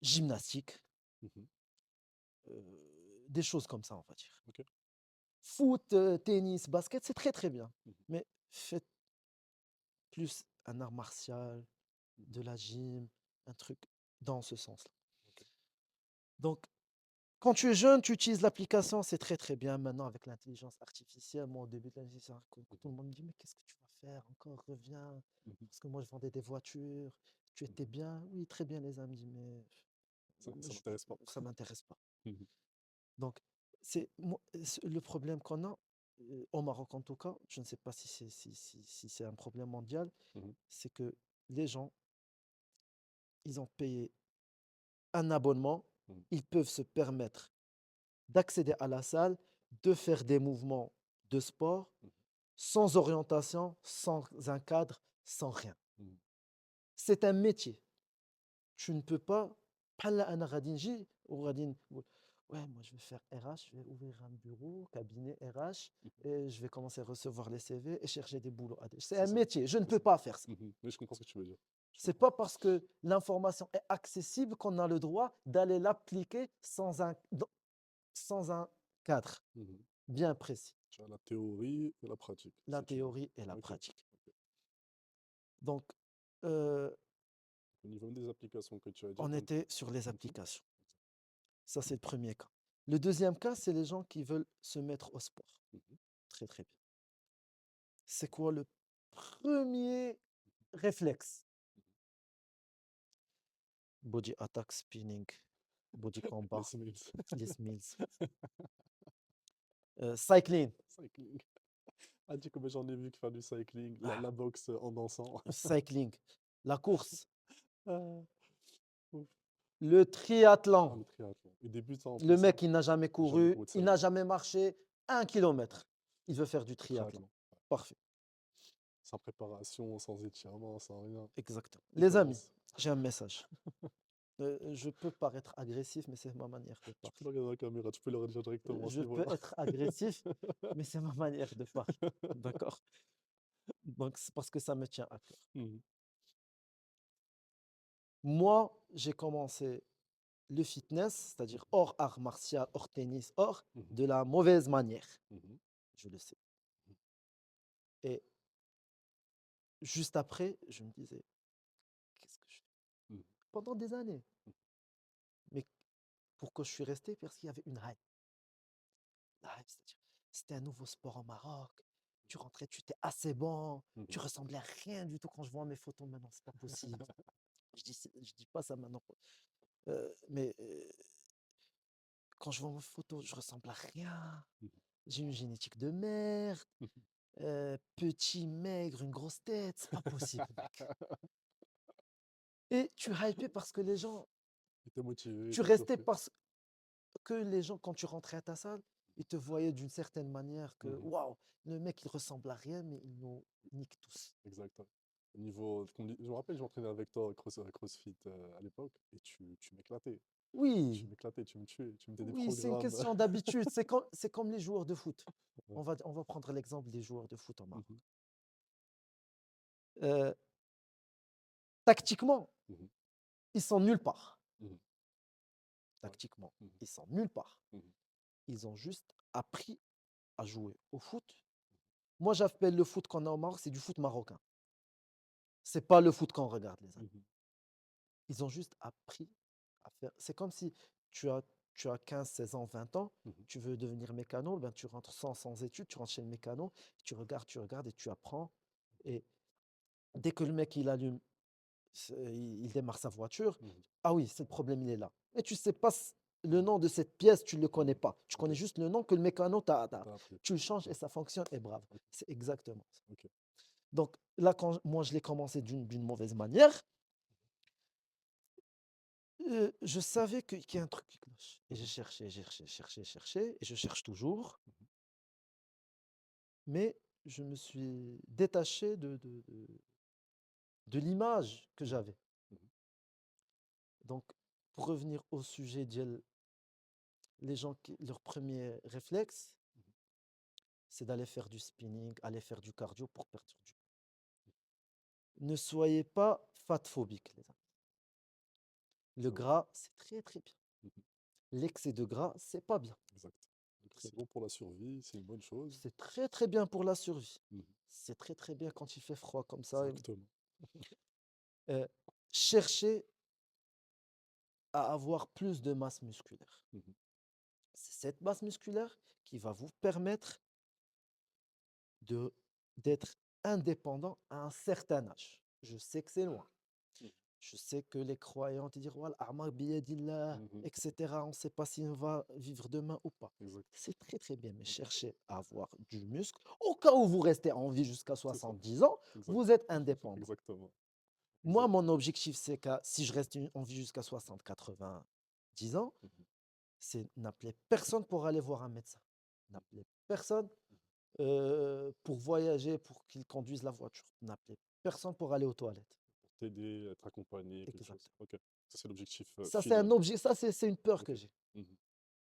B: gymnastique,
A: Mhm.
B: des choses comme ça, on va dire.
A: Ok.
B: Foot, tennis, basket, c'est très très bien.
A: Mhm.
B: Mais faites plus un art martial,
A: Mhm.
B: de la gym, un truc dans ce sens-là.
A: Ok.
B: Donc, quand tu es jeune, tu utilises l'application, c'est très très bien. Maintenant, avec l'intelligence artificielle, moi au début de l'intelligence artificielle, tout
A: Mhm.
B: le monde me dit, mais qu'est-ce que tu vas faire encore? Reviens.
A: Mhm.
B: Parce que moi, je vendais des voitures. Tu
A: Mhm.
B: étais bien? Oui, très bien, les amis, mais
A: Ça
B: je-
A: m'intéresse pas.
B: ça m'intéresse pas.
A: Mhm.
B: Donc, le problème qu'on a, au Maroc en tout cas, je ne sais pas si c'est un problème mondial,
A: Mhm.
B: c'est que les gens, ils ont payé un abonnement,
A: Mhm.
B: ils peuvent se permettre d'accéder à la salle, de faire des mouvements de sport
A: Mhm.
B: sans orientation, sans un cadre, sans rien.
A: Mhm.
B: C'est un métier. Tu ne peux pas. بحال أنا غادي نجي وغادي نقول ouais, moi je vais faire RH, je vais ouvrir un bureau, cabinet RH,
A: Mhm.
B: et je vais commencer à recevoir les CV et chercher des boulots. C'est
A: C'est
B: un
A: ça.
B: métier, je ne
A: C'est
B: peux
A: ça.
B: pas faire ça.
A: Mhm. Mais je comprends ce que tu veux dire. Je
B: C'est
A: comprends.
B: pas parce que l'information est accessible qu'on a le droit d'aller l'appliquer sans un cadre
A: Mhm.
B: bien précis,
A: Tu as la théorie et la pratique,
B: la
A: si tu veux.
B: théorie et la
A: Ok.
B: pratique.
A: Ok.
B: Donc, euh,
A: Au niveau des applications que tu as dit,
B: on
A: donc.
B: était sur les
A: Mhm.
B: applications. Ça, c'est le premier cas. Le deuxième cas, c'est les gens qui veulent se mettre au sport.
A: Mhm.
B: Très, très bien. C'est quoi le premier réflexe? Body attack, spinning, body
A: Les
B: combat,
A: Smiths.
B: les Mills. Cycling.
A: Cycling. Ah, dis comme j'en ai vu qui faire du cycling,
B: Ah,
A: la boxe en dansant.
B: cycling. La course.
A: Ah, ouf.
B: Le
A: Ah,
B: triathlon.
A: le triathlon. Et débutant en
B: Le
A: plus, hein.
B: mec, il n'a jamais
A: Jamais
B: couru,
A: couru de sa
B: il n'a
A: vie.
B: jamais marché 1 kilomètre. Il veut faire du triathlon.
A: Triathlon.
B: Parfait.
A: Sans préparation, sans étirement, sans rien.
B: Exactement.
A: Il
B: Les amis,
A: commence.
B: j'ai un message. Je peux paraître agressif, mais c'est ma manière de
A: Tu peux
B: parler.
A: le regarder dans la caméra, tu peux leur dire directement à ce
B: Je peux
A: niveau-là.
B: être agressif, mais c'est ma manière de parler. D'accord? Donc, c'est parce que ça me tient à cœur.
A: Mhm.
B: Moi, j'ai commencé le fitness, c'est-à-dire
A: Mhm.
B: hors art martial, hors tennis, hors,
A: Mhm.
B: de la mauvaise manière.
A: Mhm.
B: Je le sais. Et juste après, je me disais, qu'est-ce que je fais?
A: Mhm.
B: Pendant des années. Mais pourquoi je suis resté? Parce qu'il y avait une hype. La hype, c'est-à-dire, c'était un nouveau sport au Maroc. Tu rentrais, tu étais assez bon.
A: Mhm.
B: Tu ressemblais à rien du tout. Quand je vois mes photos maintenant, c'est pas possible. Je dis pas ça maintenant. Mais quand je vois mes photos, je ressemble à rien.
A: Mhm.
B: J'ai une génétique de merde.
A: Mhm.
B: Petit, maigre, une grosse tête. C'est pas possible, mec. Et tu hypais parce que les gens.
A: Il était motivé, il
B: Tu
A: était
B: restais
A: chauffé.
B: parce que les gens, quand tu rentrais à ta salle, ils te voyaient d'une certaine manière que,
A: Mhm.
B: waouh, le mec, il ressemble à rien, mais il nous nique tous.
A: Exact. Ouais. Au niveau, je me rappelle, j'entraînais avec toi à CrossFit à l'époque, et tu m'éclatais. Tu
B: Oui,
A: m'éclatais, tu me tuais, tu me faisais des
B: oui, c'est une
A: programmes.
B: question d'habitude. C'est comme les joueurs de foot.
A: Ouais.
B: On va prendre l'exemple des joueurs de foot en Maroc.
A: Mhm.
B: Euh, Tactiquement,
A: Mhm.
B: ils sont nulle part.
A: Mhm. Ouais.
B: Tactiquement,
A: Mhm.
B: ils sont nulle part.
A: Mhm.
B: Ils ont juste appris à jouer au foot. Moi, j'appelle le foot qu'on a au Maroc, c'est du foot marocain. C'est pas le foot qu'on regarde, les amis.
A: Mhm.
B: Ils ont juste appris à faire. C'est comme si tu as, tu as 15, 16 ans, 20 ans,
A: Mhm.
B: tu veux devenir mécano, ben tu rentres sans études, tu rentres chez le mécano, tu regardes et tu apprends. Et dès que le mec il allume, il démarre sa voiture,
A: Mhm.
B: ah oui, c'est le problème, il est là. Et tu sais pas le nom de cette pièce, tu ne le connais
A: Mhm.
B: pas. Tu connais
A: Ok,
B: juste le nom que le mécano
A: t'as appris.
B: tu le changes et
A: Ouais,
B: ça fonctionne et bravo.
A: ok,
B: C'est exactement ça.
A: ok.
B: Donc là, quand moi je l'ai commencé d'une mauvaise manière, je savais qu'il y a un truc qui cloche. Et j'ai
A: Mhm,
B: cherché, cherché, cherché, cherché, et je cherche toujours,
A: mhm,
B: mais je me suis détaché de l'image que
A: mhm,
B: j'avais.
A: mhm,
B: Donc, pour revenir au sujet, les gens, leur premier réflexe,
A: mhm.
B: c'est d'aller faire du spinning, aller faire du cardio pour perdre du poids. Ne soyez pas fatphobique, les amis. Le
A: C'est vrai.
B: gras, c'est très très bien.
A: Mhm,
B: L'excès de gras, c'est pas bien.
A: exact. Donc,
B: Très
A: c'est
B: bien.
A: bon pour la survie, c'est une bonne chose.
B: C'est très très bien pour la survie.
A: Mhm,
B: C'est très très bien quand il fait froid comme ça.
A: exactement.
B: Euh, cherchez à avoir plus de masse musculaire.
A: Mhm,
B: C'est cette masse musculaire qui va vous permettre de d'être indépendant à un certain âge. Je sais que c'est loin.
A: mhm,
B: Je sais que les croyants te diront Wal a'mar biyadillah,
A: mhm,
B: etc. On ne sait pas si on va vivre demain ou pas.
A: exact.
B: C'est très très bien, mais
A: Ok,
B: cherchez à avoir du muscle. Au cas où vous restez en vie jusqu'à
A: c'est ça.
B: 70 ans,
A: Exact.
B: vous êtes indépendant.
A: Exactement.
B: Moi,
A: Exact.
B: mon objectif, c'est que si je reste en vie jusqu'à 60, 90 ans,
A: Mhm,
B: c'est n'appeler personne pour aller voir un médecin. N'appeler personne pour voyager, pour qu'il conduise la voiture. N'appeler personne pour aller aux toilettes.
A: pour t'aider, être accompagné, quelque chose.
B: Exactement.
A: Ok. Ça, c'est l'objectif
B: Ça, c'est un
A: final.
B: objet, ça, c'est une peur
A: Ok.
B: que j'ai.
A: Mhm,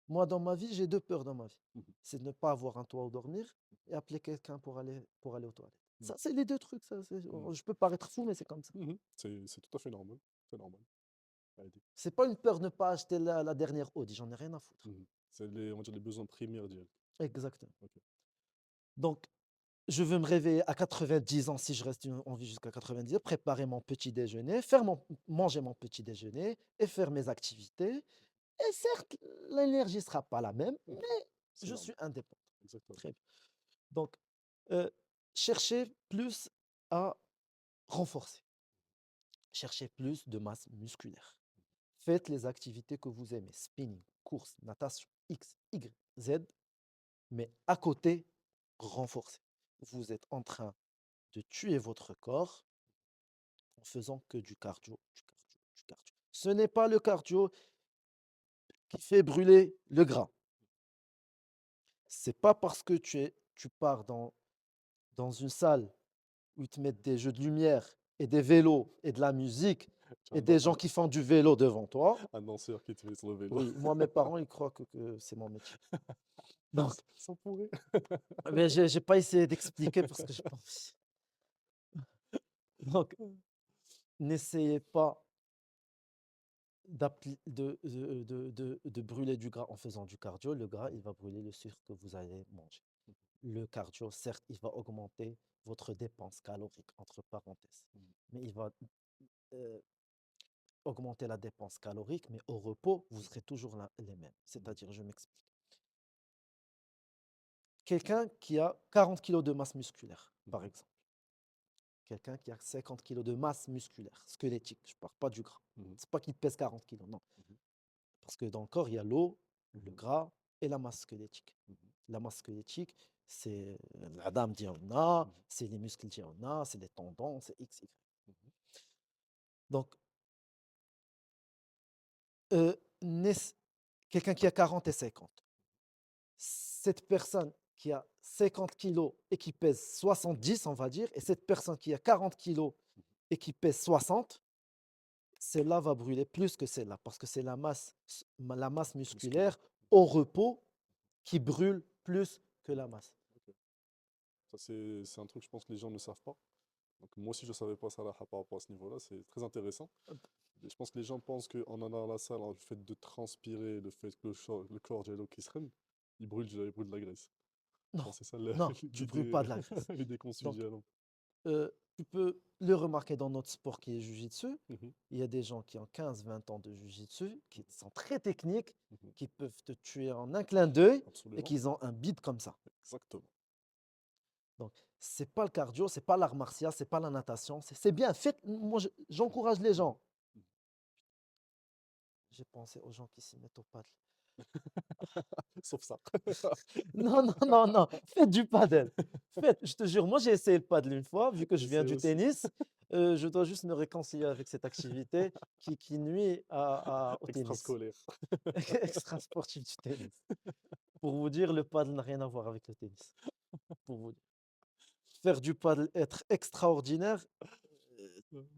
B: Moi, dans ma vie, j'ai deux peurs dans ma vie.
A: mhm,
B: C'est de ne pas avoir un toit où dormir et appeler quelqu'un pour aller aux toilettes.
A: mhm,
B: Ça, c'est les deux trucs. Ça,
A: mhm,
B: je peux paraître fou, mais c'est comme ça.
A: mhm. C'est tout à fait normal. C'est normal. À aider.
B: C'est pas une peur de ne pas acheter la dernière Audi. J'en ai rien à foutre.
A: Mhm. C'est les, on va dire les besoins primordiaux.
B: Exactement.
A: Ok.
B: Donc, je veux me réveiller à 90 ans si je reste en vie jusqu'à 90 ans, préparer mon petit déjeuner, manger mon petit déjeuner et faire mes activités. Et certes, l'énergie ne sera pas la même,
A: Mhm.
B: mais
A: C'est
B: je
A: normal.
B: suis indépendant.
A: Exactement.
B: Très bien. Donc, cherchez plus à renforcer. Cherchez plus de masse musculaire. Faites les activités que vous aimez, spinning, course, natation, X, Y, Z, mais à côté, renforcez. Vous êtes en train de tuer votre corps en faisant que du cardio, du cardio, du cardio. Ce n'est pas le cardio qui fait brûler le gras. C'est pas parce que tu pars dans une salle où ils te mettent des jeux de lumière et des vélos et de la musique
A: Tu as
B: et des gens qui font du vélo devant toi.
A: un danseur qui te met sur le vélo.
B: Oui, moi, mes parents, ils croient que c'est mon métier. Donc,
A: Ça pourrait.
B: mais j'ai pas essayé d'expliquer parce que je pense. Donc, n'essayez pas de brûler du gras en faisant du cardio. Le gras, il va brûler le sucre que vous allez manger. Le cardio, certes, il va augmenter votre dépense calorique, entre parenthèses.
A: Mhm.
B: Mais il va euh, augmenter la dépense calorique, mais au repos, vous serez toujours les mêmes.
A: Mhm.
B: C'est-à-dire, je m'explique. Quelqu'un qui a 40 kilos de masse musculaire, par
A: Mhm.
B: exemple. Quelqu'un qui a 50 kilos de masse musculaire, squelettique. Je ne parle pas du gras.
A: Mhm.
B: C'est pas qu'il pèse 40 kilos, non.
A: Mhm.
B: Parce que dans le corps, il y a l'eau, le
A: Mhm.
B: gras et la masse squelettique.
A: Mhm.
B: La masse squelettique, c'est la dame dit on a,
A: Mhm.
B: c'est les muscles dit on a, c'est les tendons, c'est X, Y.
A: Mhm.
B: Donc, euh, quelqu'un qui a 40 et 50, cette personne qui a 50 kilos et qui pèse 70, on va dire, et cette personne qui a 40 kilos et qui pèse 60, celle-là va brûler plus que celle-là, parce que c'est la masse
A: Musculaire.
B: musculaire au repos qui brûle plus que la masse.
A: Ok. Ça, c'est un truc, je pense que les gens ne savent pas. Donc, moi aussi, je ne savais pas ça là, par rapport à ce niveau-là. C'est très intéressant. Et je pense que les gens pensent qu'en allant à la salle, le fait de transpirer, le fait que le corps j'ai l'eau qui se renne, il brûle de la graisse. Je
B: Non,
A: pense que c'est ça
B: non, tu brûles pas
A: l'idée
B: de la graisse.
A: l'idée qu'on suit
B: Donc,
A: alors.
B: tu peux le remarquer dans notre sport qui est Jiu-Jitsu.
A: Mhm.
B: Il y a des gens qui ont 15, 20 ans de Jiu-Jitsu, qui sont très techniques,
A: Mhm.
B: qui peuvent te tuer en un clin d'œil et
A: Absolument.
B: qui ont un bide comme ça.
A: Exactement.
B: Donc, c'est pas le cardio, c'est pas l'art martial, c'est pas la natation. C'est bien. Faites, moi, j'encourage les
A: Mhm.
B: gens.
A: Mhm.
B: j'ai pensé aux gens qui s'y mettent au paddle.
A: Sauf ça.
B: Non, non, non, non, faites du paddle. Faites, je te jure, moi j'ai essayé le paddle une fois, vu que je viens
A: J'essaie
B: du
A: aussi.
B: tennis, je dois juste me réconcilier avec cette activité qui nuit au tennis,
A: Extrascolaire.
B: extra sportif du tennis. Pour vous dire, le paddle n'a rien à voir avec le tennis. Pour vous dire. Faire du paddle, être extraordinaire,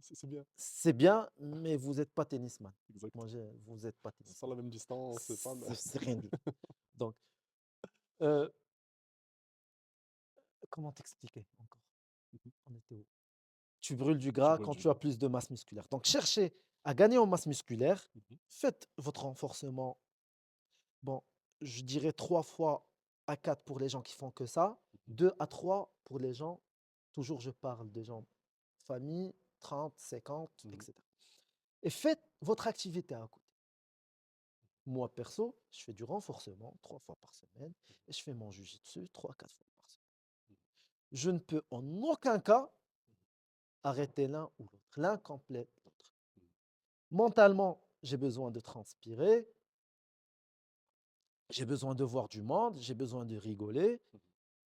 A: C'est bien.
B: c'est bien, mais vous n'êtes pas tennisman.
A: Exact.
B: Vous n'êtes pas
A: Sans
B: tennisman.
A: la même distance, c'est pas mal.
B: C'est rien du tout. Donc, euh, comment t'expliquer encore?
A: Mhm.
B: On était où? Tu brûles du
A: Tu
B: gras
A: brûles
B: quand
A: du
B: tu as
A: gras.
B: plus de masse musculaire. Donc, cherchez à gagner en masse musculaire.
A: Mhm.
B: Faites votre renforcement. Bon, je dirais 3 fois à 4 pour les gens qui font que ça,
A: Mhm.
B: 2 à 3 pour les gens, toujours je parle de gens famille, 30, 50,
A: Mhm.
B: etc. Et faites votre activité à côté. Moi, perso, je fais du renforcement 3 fois par semaine et je fais mon jujitsu 3, 4 fois par semaine. Je ne peux en aucun cas arrêter l'un ou l'autre. L'un complète l'autre. Mentalement, j'ai besoin de transpirer, j'ai besoin de voir du monde, j'ai besoin de rigoler.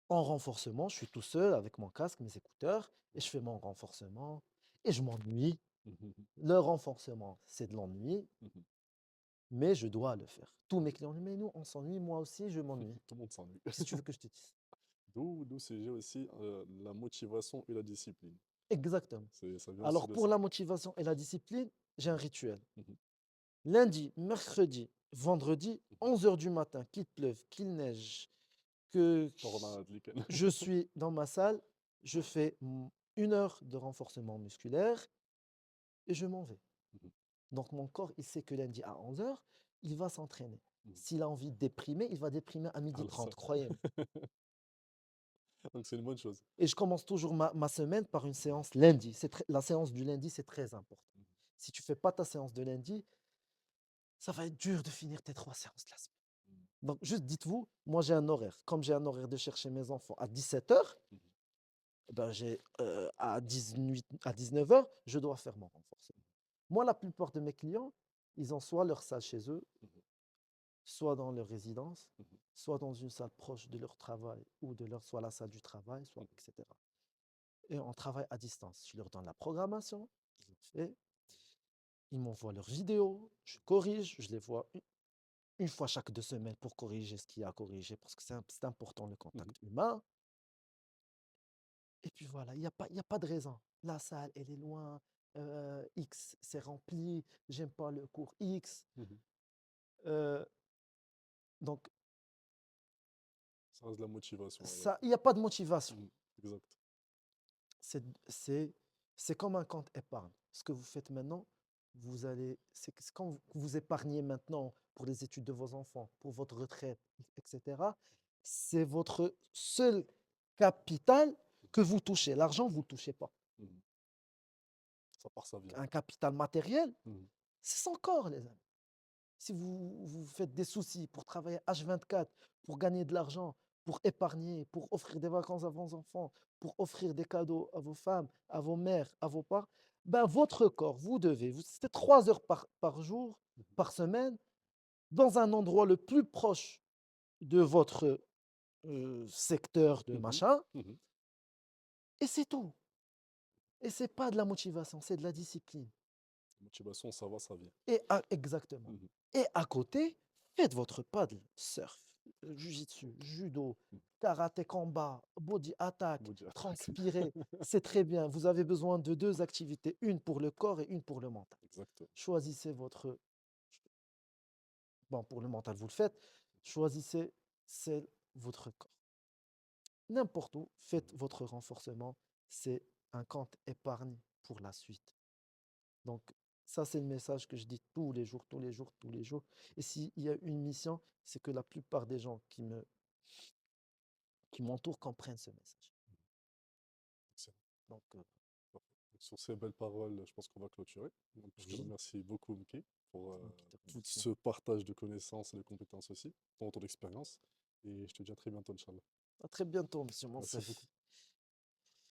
B: En renforcement, je suis tout seul avec mon casque, mes écouteurs, et je fais mon renforcement et je m'ennuie.
A: Mhm. Mhm.
B: Le renforcement, c'est de l'ennui,
A: Mhm.
B: mais je dois le faire. Tous mes clients disent, mais nous, on s'ennuie, moi aussi, je m'ennuie.
A: Tout le monde s'ennuie.
B: Qu'est-ce que tu veux que je te dise?
A: D'où c'est aussi la motivation et la discipline.
B: Exactement.
A: Ça vient aussi
B: Alors,
A: de
B: pour
A: ça.
B: la motivation et la discipline, j'ai un rituel.
A: Mhm.
B: Lundi, mercredi, vendredi,
A: Mhm.
B: 11 heures du matin, qu'il pleuve, qu'il neige, que
A: Tornade, lichen.
B: je suis dans ma salle, je fais 1 heure de renforcement musculaire et je m'en vais.
A: Mhm.
B: Donc mon corps, il sait que lundi à 11 heures, il va s'entraîner.
A: Mhm.
B: S'il a envie de déprimer, il va déprimer à
A: À
B: midi
A: la
B: 30,
A: salle.
B: croyez-moi.
A: Donc c'est une bonne chose.
B: Et je commence toujours ma semaine par une séance lundi. La séance du lundi, c'est très important.
A: Mhm.
B: Si tu ne fais pas ta séance de lundi, ça va être dur de finir tes 3 séances de la semaine.
A: Mhm.
B: Donc juste dites-vous, moi j'ai un horaire. Comme j'ai un horaire de chercher mes enfants à 17 heures,
A: Mhm.
B: ben à 18, à 19 heures, je dois faire mon renforcement. Moi, la plupart de mes clients, ils ont soit leur salle chez eux,
A: Mhm.
B: soit dans leur résidence,
A: Mhm.
B: soit dans une salle proche de leur travail ou soit la salle du travail, soit,
A: Mhm.
B: etc. Et on travaille à distance. Je leur donne la programmation, ils ont fait, ils m'envoient leurs vidéos, je corrige, je les vois une fois chaque 2 semaines pour corriger ce qu'il y a à corriger, parce que c'est important le
A: Mhm.
B: contact humain. Et puis voilà, il y a pas de raison. La salle, elle est loin, X, c'est rempli, j'aime pas le cours X.
A: Mhm.
B: euh, donc,
A: Ça reste de la motivation avec.
B: ça, il n'y a pas de motivation.
A: Mhm. Exact.
B: C'est c'est c'est comme un compte épargne. Ce que vous faites maintenant, c'est quand vous épargnez maintenant pour les études de vos enfants, pour votre retraite, etc. C'est votre seul capital que vous touchez. L'argent, vous ne le touchez pas.
A: Mhm. Ça part, ça vient.
B: Un capital matériel,
A: Mhm.
B: c'est son corps, les amis. Si vous faites des soucis pour travailler H24, pour gagner de l'argent, pour épargner, pour offrir des vacances à vos enfants, pour offrir des cadeaux à vos femmes, à vos mères, à vos parents, ben votre corps, c'était 3 heures par jour,
A: Mhm.
B: par semaine, dans un endroit le plus proche de votre secteur de
A: Mhm.
B: machin,
A: Mhm.
B: et c'est tout. Et c'est pas de la motivation, c'est de la discipline.
A: Motivation, ça va, ça vient.
B: Exactement.
A: Mhm.
B: Et à côté, faites votre paddle, surf, jiu-jitsu, judo,
A: Mhm.
B: karaté combat, body attack,
A: Body attack.
B: transpirer. C'est très bien. Vous avez besoin de 2 activités, une pour le corps et une pour le mental.
A: Exactement.
B: Choisissez votre... Bon, pour le mental, vous le faites. Choisissez celle, votre corps. N'importe où, faites
A: Mhm.
B: votre renforcement. C'est un compte épargne pour la suite. Donc, ça, c'est le message que je dis tous les jours, tous les jours, tous les jours. Et s'il y a une mission, c'est que la plupart des gens qui m'entourent comprennent ce message.
A: Excellent.
B: Donc,
A: Parfait. Donc, sur ces belles paroles, je pense qu'on va clôturer. Donc, je te
B: oui,
A: remercie beaucoup, Mki, pour
B: c'est moi qui te remercie.
A: ce partage de connaissances et de compétences aussi, pour ton expérience. Et je te dis à très bientôt, Inch'Allah.
B: À très bientôt, Monsieur
A: Merci beaucoup.
B: Monsef.